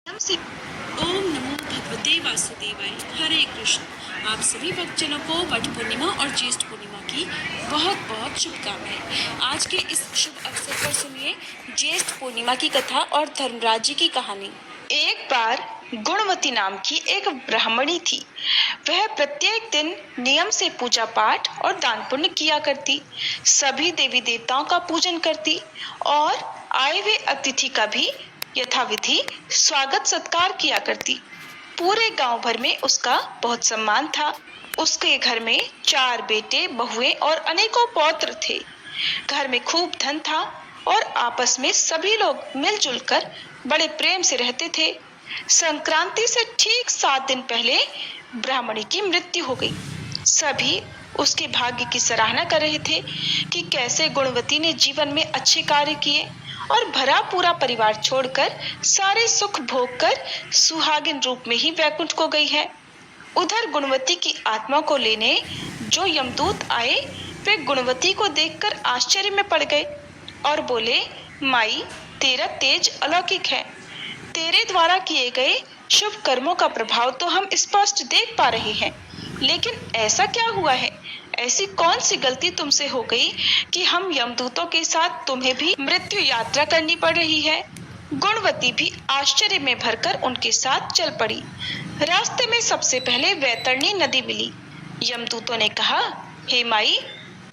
से ओम नमो भगवते वासुदेवाय। हरे कृष्ण। आप सभी भक्तजनों को वट पूर्णिमा और ज्येष्ठ पूर्णिमा की बहुत बहुत शुभकामनाएं। आज के इस शुभ अवसर पर सुनिए ज्येष्ठ पूर्णिमा की कथा और धर्मराज जी की कहानी। एक बार गुणवती नाम की एक ब्राह्मणी थी। वह प्रत्येक दिन नियम से पूजा पाठ और दान पुण्य किया करती, सभी देवी देवताओं का पूजन करती और आए हुए अतिथि का भी यथाविधि स्वागत सत्कार किया करती। पूरे गांव भर में उसका बहुत सम्मान था। उसके घर में 4 बेटे, बहुएं और अनेकों पौत्र थे। घर में खूब धन था और आपस में सभी लोग मिलजुल कर बड़े प्रेम से रहते थे। संक्रांति से ठीक 7 दिन पहले ब्राह्मणी की मृत्यु हो गई। सभी उसके भाग्य की सराहना कर रहे थे कि कैसे गुणवती ने जीवन में अच्छे कार्य किए और भरा पूरा परिवार छोड़कर सारे सुख भोग कर सुहागिन रूप में ही वैकुंठ को गई है। उधर गुणवती की आत्मा को लेने जो यमदूत आए, वे गुणवती को देखकर आश्चर्य में पड़ गए और बोले, माई, तेरा तेज अलौकिक है। तेरे द्वारा किए गए शुभ कर्मों का प्रभाव तो हम स्पष्ट देख पा रहे हैं, लेकिन ऐसा क्या हुआ है? ऐसी कौन सी गलती तुमसे हो गई कि हम यमदूतों के साथ तुम्हें भी मृत्यु यात्रा करनी पड़ रही है? गुणवती भी आश्चर्य में भरकर उनके साथ चल पड़ी। रास्ते में सबसे पहले वैतरणी नदी मिली। यमदूतों ने कहा, हे माई,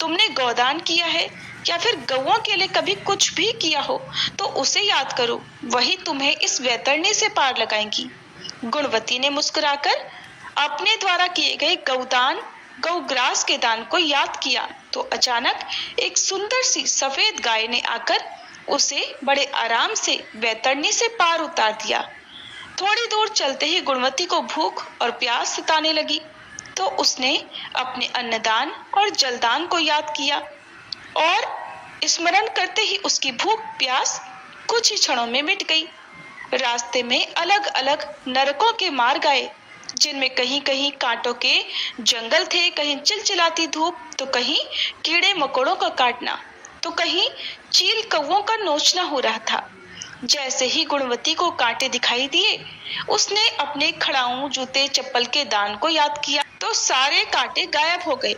तुमने गोदान किया है या फिर गौओं के लिए कभी कुछ भी किया हो तो उसे याद करो, वही तुम्हें इस वैतरणी से पार लगाएंगी। गुणवती ने मुस्कुराकर अपने द्वारा किए गए गौदान, गौग्रास के दान को याद किया तो अचानक एक सुंदर सी सफेद गाय ने आकर उसे बड़े आराम से वैतरणी से पार उतार दिया। थोड़ी दूर चलते ही गुणवती को भूख और प्यास सताने लगी, तो उसने अपने अन्नदान और जलदान को याद किया और स्मरण करते ही उसकी भूख प्यास कुछ ही क्षणों में मिट गई। रास्ते में अलग अलग नरकों के मार्ग आए, जिनमें कहीं कहीं कांटों के जंगल थे, कहीं चिलचिलाती धूप, तो कहीं कीड़े मकोड़ों का काटना, तो कहीं चील कौवों का नोचना हो रहा था। जैसे ही गुणवती को कांटे दिखाई दिए, उसने अपने खड़ाऊं, जूते, चप्पल के दान को याद किया तो सारे कांटे गायब हो गए।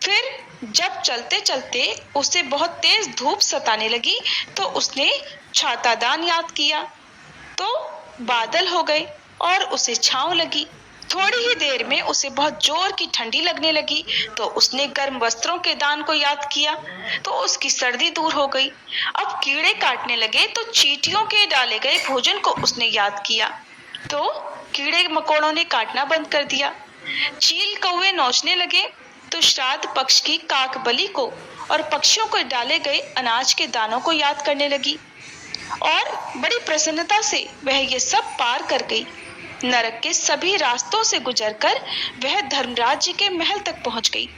फिर जब चलते चलते उसे बहुत तेज धूप सताने लगी तो उसने छाता दान याद किया तो बादल हो गए और उसे छांव लगी। थोड़ी ही देर में उसे बहुत जोर की ठंडी लगने लगी तो उसने गर्म वस्त्रों के दान को याद किया तो उसकी सर्दी दूर हो गई। अब कीड़े काटने लगे तो चींटियों के डाले गए भोजन को उसने याद किया तो कीड़े मकोड़ों ने काटना बंद कर दिया। चील कौवे नोचने लगे तो श्राद्ध पक्ष की काक बलि को और पक्षियों को डाले गए अनाज के दानों को याद करने लगी और बड़ी प्रसन्नता से वह ये सब पार कर गई। नरक के सभी रास्तों से गुजरकर वह धर्मराज जी के महल तक पहुंच गई।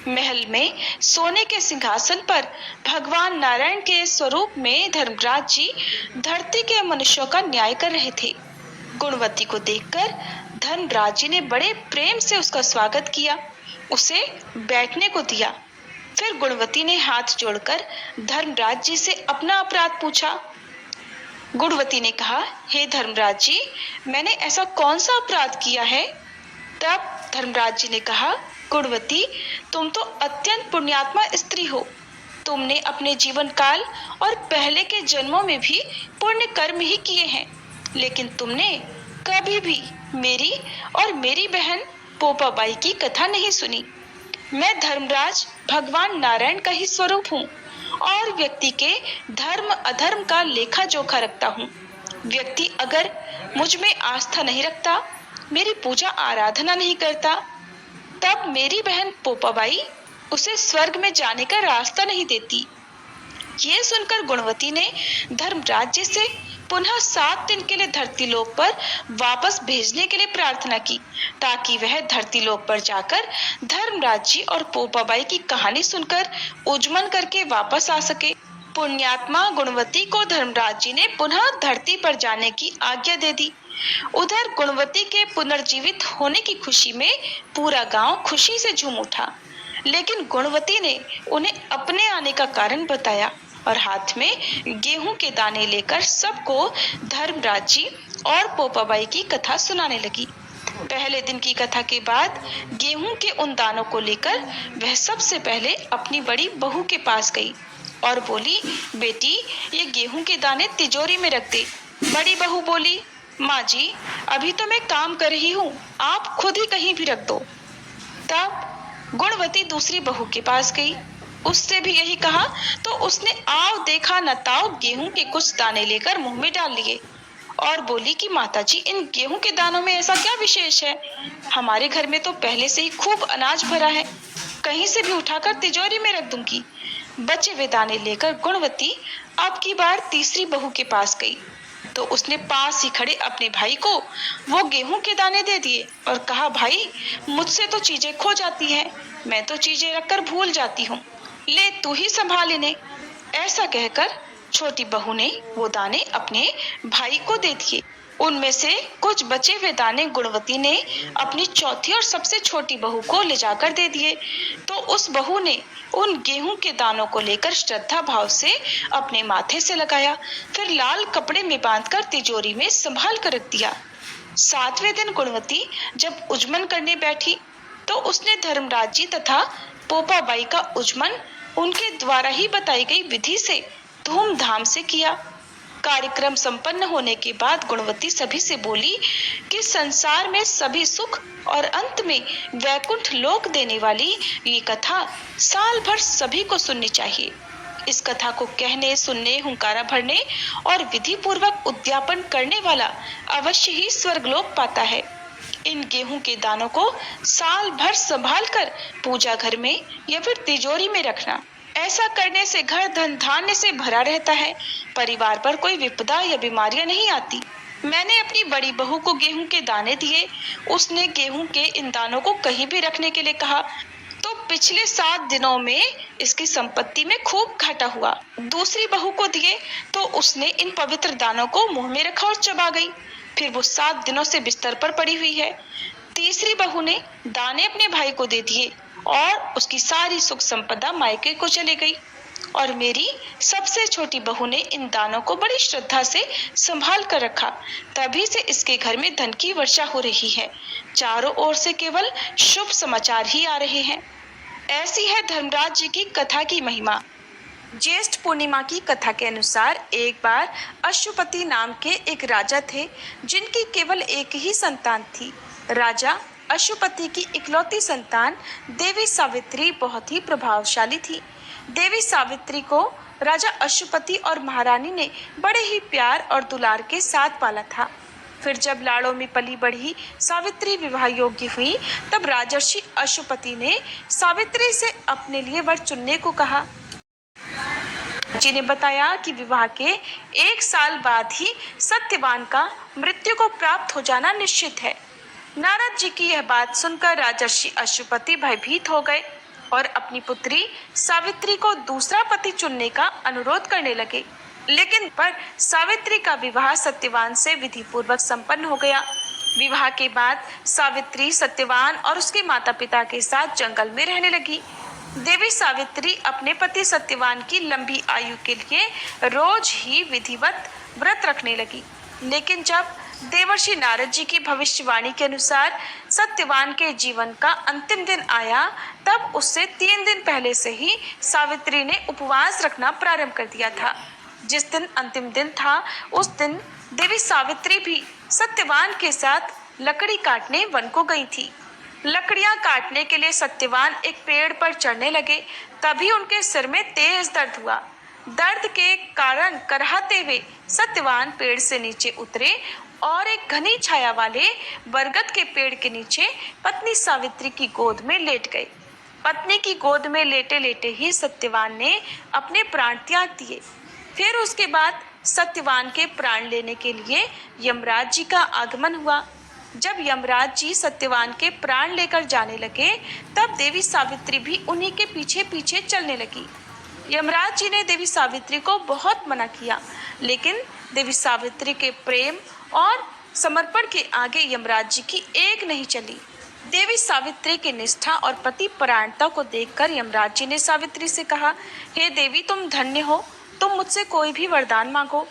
महल में सोने के सिंहासन पर भगवान नारायण के स्वरूप में धर्मराज जी धरती के मनुष्यों का न्याय कर रहे थे। गुणवती को देखकर धर्मराज जी ने बड़े प्रेम से उसका स्वागत किया, उसे बैठने को दिया। फिर गुणवती ने हाथ जोड़कर धर्मराज जी से अपना अपराध पूछा। गुणवती ने कहा, हे धर्मराज जी, मैंने ऐसा कौन सा अपराध किया है? तब धर्मराज जी ने कहा, गुणवती, तुम तो अत्यंत पुण्यात्मा स्त्री हो। तुमने अपने जीवन काल और पहले के जन्मों में भी पुण्य कर्म ही किए हैं, लेकिन तुमने कभी भी मेरी और मेरी बहन पोपाबाई की कथा नहीं सुनी। मैं धर्मराज भगवान नारायण का ही स्वरूप हूँ और व्यक्ति के धर्म अधर्म का लेखा जोखा रखता हूँ। व्यक्ति अगर मुझ में आस्था नहीं रखता, मेरी पूजा आराधना नहीं करता, तब मेरी बहन पोपाबाई उसे स्वर्ग में जाने का रास्ता नहीं देती। ये सुनकर गुणवती ने धर्मराज जी से पुनः 7 दिन के लिए धरती लोक पर वापस भेजने के लिए प्रार्थना की, ताकि वह धरती लोक पर जाकर धर्मराज जी और पोपाबाई की कहानी सुनकर उज्मन करके वापस आ सके। पुण्यात्मा गुणवती को धर्मराज जी ने पुनः धरती पर जाने की आज्ञा दे दी। उधर गुणवती के पुनर्जीवित होने की खुशी में पूरा गांव खुशी से झूम उठा, लेकिन गुणवती ने उन्हें अपने आने का कारण बताया और हाथ में गेहूं के दाने लेकर सबको धर्मराज जी और पोपाबाई की कथा सुनाने लगी। पहले दिन की कथा के बाद गेहूं के उन दानों को लेकर वह सबसे पहले अपनी बड़ी बहू के पास गई और बोली, बेटी ये गेहूं के दाने तिजोरी में रख दे। बड़ी बहू बोली, माँ जी अभी तो मैं काम कर रही हूँ, आप खुद ही कहीं भी रख दो। तब गुणवती दूसरी बहू के पास गई, उससे भी यही कहा तो उसने आओ देखा न ताओ गेहूं के कुछ दाने लेकर मुंह में डाल लिए और बोली कि माताजी इन गेहूं के दानों में ऐसा क्या विशेष है, हमारे घर में तो पहले से ही खूब अनाज भरा है, कहीं से भी उठाकर तिजोरी में रख दूंगी। बचे वे दाने लेकर गुणवती अब की बार तीसरी बहू के पास गई तो उसने पास ही खड़े अपने भाई को वो गेहूं के दाने दे दिए और कहा, भाई मुझसे तो चीजें खो जाती हैं, मैं तो चीजें रखकर भूल जाती हूँ, ले तू ही संभाल इन्हें। ऐसा कहकर छोटी बहू ने वो दाने अपने भाई को दे दिए। उनमें से कुछ बचे हुए दाने गुणवती ने अपनी चौथी और सबसे छोटी बहू को ले जाकर दे दिए तो उस बहू ने उन गेहूं के दानों को लेकर श्रद्धा भाव से अपने माथे से लगाया, फिर लाल कपड़े में बांधकर तिजोरी में संभाल कर रख दिया। सातवें दिन गुणवती जब उजमन करने बैठी तो उसने धर्मराज जी तथा पोपाबाई का उजमन उनके द्वारा ही बताई गई विधि से धूमधाम से किया। कार्यक्रम संपन्न होने के बाद गुणवती सभी से बोली कि संसार में सभी सुख और अंत में वैकुंठ लोक देने वाली ये कथा साल भर सभी को सुननी चाहिए। इस कथा को कहने, सुनने, हुंकारा भरने और विधि पूर्वक उद्यापन करने वाला अवश्य ही स्वर्गलोक पाता है। इन गेहूं के दानों को साल भर संभाल कर पूजा घर में या फिर तिजोरी में रखना। ऐसा करने से घर धन धान्य से भरा रहता है, परिवार पर कोई विपदा या बीमारियां नहीं आती। मैंने अपनी बड़ी बहू को गेहूं के दाने दिए, उसने गेहूं के इन दानों को कहीं भी रखने के लिए कहा तो पिछले 7 दिनों में इसकी संपत्ति में खूब घाटा हुआ। दूसरी बहू को दिए तो उसने इन पवित्र दानों को मुंह में रखा और चबा गई, फिर वो 7 दिनों से बिस्तर पर पड़ी हुई है। तीसरी बहू ने दाने अपने भाई को दे दिए और उसकी सारी सुख संपदा मायके को चली गई और मेरी सबसे छोटी बहू ने इन दानों को बड़ी श्रद्धा से संभाल कर रखा, तभी से इसके घर में धन की वर्षा हो रही है, चारों ओर से केवल शुभ समाचार ही आ रहे हैं। ऐसी है धर्मराज जी की कथा की महिमा। ज्येष्ठ पूर्णिमा की कथा के अनुसार एक बार अशुपति नाम के एक राजा थे जिनकी केवल एक ही संतान थी। राजा अशुपति की इकलौती संतान देवी सावित्री बहुत ही प्रभावशाली थी। देवी सावित्री को राजा अशुपति और महारानी ने बड़े ही प्यार और दुलार के साथ पाला था। फिर जब लाड़ों में पली बढ़ी सावित्री विवाह योग्य हुई तब राजर्षि अशुपति ने सावित्री से अपने लिए वर चुनने को कहा। जी ने बताया कि विवाह के 1 साल बाद ही सत्यवान का मृत्यु को प्राप्त हो जाना निश्चित है। नारद जी की यह बात सुनकर राजर्षि अशुपति भयभीत हो गए और अपनी पुत्री सावित्री को दूसरा पति चुनने का अनुरोध करने लगे, लेकिन पर सावित्री का विवाह सत्यवान से विधि पूर्वक संपन्न हो गया। विवाह के बाद सावित्री सत्यवान और उसके माता पिता के साथ जंगल में रहने लगी। देवी सावित्री अपने पति सत्यवान की लंबी आयु के लिए रोज ही विधिवत व्रत रखने लगी, लेकिन जब देवर्षि नारद जी की भविष्यवाणी के अनुसार सत्यवान के जीवन का अंतिम दिन आया तब उससे 3 दिन पहले से ही सावित्री ने उपवास रखना प्रारंभ कर दिया था। जिस दिन अंतिम दिन था उस दिन देवी सावित्री भी सत्यवान के साथ लकड़ी काटने वन को गई थी। लकड़ियां काटने के लिए सत्यवान एक पेड़ पर चढ़ने लगे, तभी उनके सिर में तेज दर्द हुआ। दर्द के कारण कराहते हुए सत्यवान पेड़ से नीचे उतरे और एक घनी छाया वाले बरगद के पेड़ के नीचे पत्नी सावित्री की गोद में लेट गए। पत्नी की गोद में लेटे लेटे ही सत्यवान ने अपने प्राण त्याग दिए। फिर उसके बाद सत्यवान के प्राण लेने के लिए यमराज जी का आगमन हुआ। जब यमराज जी सत्यवान के प्राण लेकर जाने लगे तब देवी सावित्री भी उन्हीं के पीछे पीछे चलने लगी। यमराज जी ने देवी सावित्री को बहुत मना किया, लेकिन देवी सावित्री के प्रेम और समर्पण के आगे यमराज जी की एक नहीं चली। देवी सावित्री की निष्ठा और पति परायणता को देखकर यमराज जी ने सावित्री से कहा, हे देवी तुम धन्य हो, तुम मुझसे कोई भी वरदान मांगो।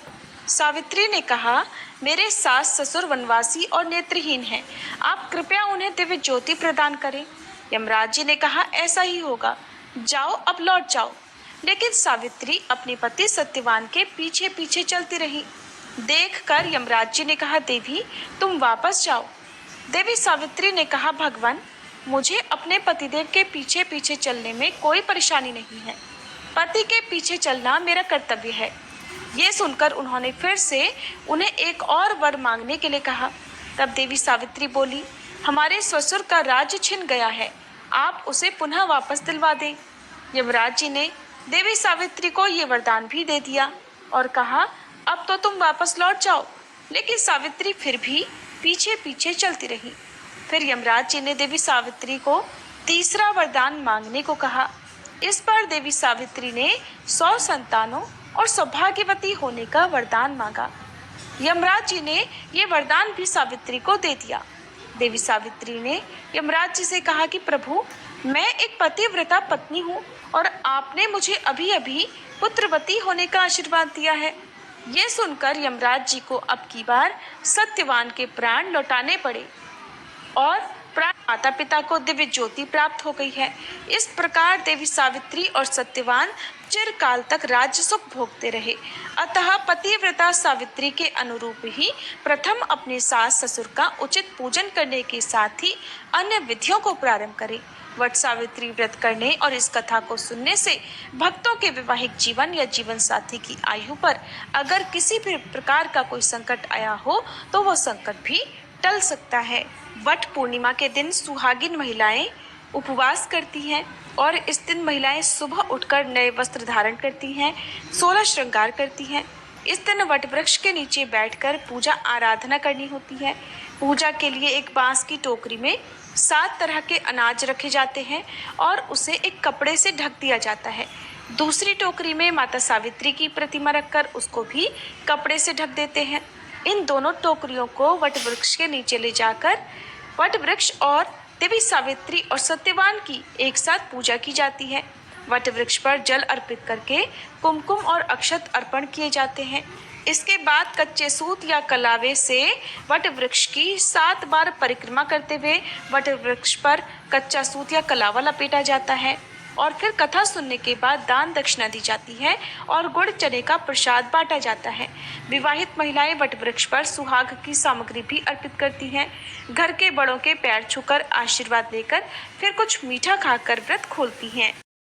सावित्री ने कहा, मेरे सास ससुर वनवासी और नेत्रहीन हैं, आप कृपया उन्हें दिव्य ज्योति प्रदान करें। यमराज जी ने कहा, ऐसा ही होगा, जाओ अब लौट जाओ। लेकिन सावित्री अपने पति सत्यवान के पीछे पीछे चलती रही। देखकर यमराज जी ने कहा, देवी तुम वापस जाओ। देवी सावित्री ने कहा, भगवान मुझे अपने पतिदेव के पीछे पीछे चलने में कोई परेशानी नहीं है, पति के पीछे चलना मेरा कर्तव्य है। ये सुनकर उन्होंने फिर से उन्हें एक और वर मांगने के लिए कहा। तब देवी सावित्री बोली, हमारे ससुर का राज्य छिन गया है, आप उसे पुनः वापस दिलवा दें। यमराज जी ने देवी सावित्री को ये वरदान भी दे दिया और कहा, अब तो तुम वापस लौट जाओ। लेकिन सावित्री फिर भी पीछे पीछे चलती रही। फिर यमराज जी ने देवी सावित्री को तीसरा वरदान मांगने को कहा। इस पर देवी सावित्री ने 100 संतानों और सौभाग्यवती होने का वरदान मांगा। यमराज जी ने ये वरदान भी सावित्री को दे दिया। देवी सावित्री ने यमराज जी से कहा कि प्रभु, मैं एक पतिव्रता पत्नी हूँ और आपने मुझे अभी अभी पुत्रवती होने का आशीर्वाद दिया है। ये सुनकर यमराज जी को अब की बार सत्यवान के प्राण लौटाने पड़े और प्राण माता पिता को दिव्य ज्योति प्राप्त हो गई है। इस प्रकार देवी सावित्री और सत्यवान चिरकाल तक राज्य सुख भोगते रहे। अतः पतिव्रता सावित्री के अनुरूप ही प्रथम अपने सास ससुर का उचित पूजन करने के साथ ही अन्य विधियों को प्रारंभ करें। वट सावित्री व्रत करने और इस कथा को सुनने से भक्तों के वैवाहिक जीवन या जीवन साथी की आयु पर अगर किसी भी प्रकार का कोई संकट आया हो तो वो संकट भी टल सकता है। वट पूर्णिमा के दिन सुहागिन महिलाएं उपवास करती हैं और इस दिन महिलाएं सुबह उठकर नए वस्त्र धारण करती हैं, 16 श्रृंगार करती हैं। इस दिन वट वृक्ष के नीचे बैठकर पूजा आराधना करनी होती है। पूजा के लिए एक बांस की टोकरी में 7 तरह के अनाज रखे जाते हैं और उसे एक कपड़े से ढक दिया जाता है। दूसरी टोकरी में माता सावित्री की प्रतिमा रखकर उसको भी कपड़े से ढक देते हैं। इन दोनों टोकरियों को वट वृक्ष के नीचे ले जाकर वट वृक्ष और देवी सावित्री और सत्यवान की एक साथ पूजा की जाती है। वट वृक्ष पर जल अर्पित करके कुमकुम और अक्षत अर्पण किए जाते हैं। इसके बाद कच्चे सूत या कलावे से वट वृक्ष की 7 बार परिक्रमा करते हुए वट वृक्ष पर कच्चा सूत या कलावा लपेटा जाता है और फिर कथा सुनने के बाद दान दक्षिणा दी जाती है और गुड़ चने का प्रसाद बांटा जाता है। विवाहित महिलाएं वट वृक्ष पर सुहाग की सामग्री भी अर्पित करती हैं। घर के बड़ों के पैर छूकर आशीर्वाद लेकर फिर कुछ मीठा खाकर व्रत खोलती हैं।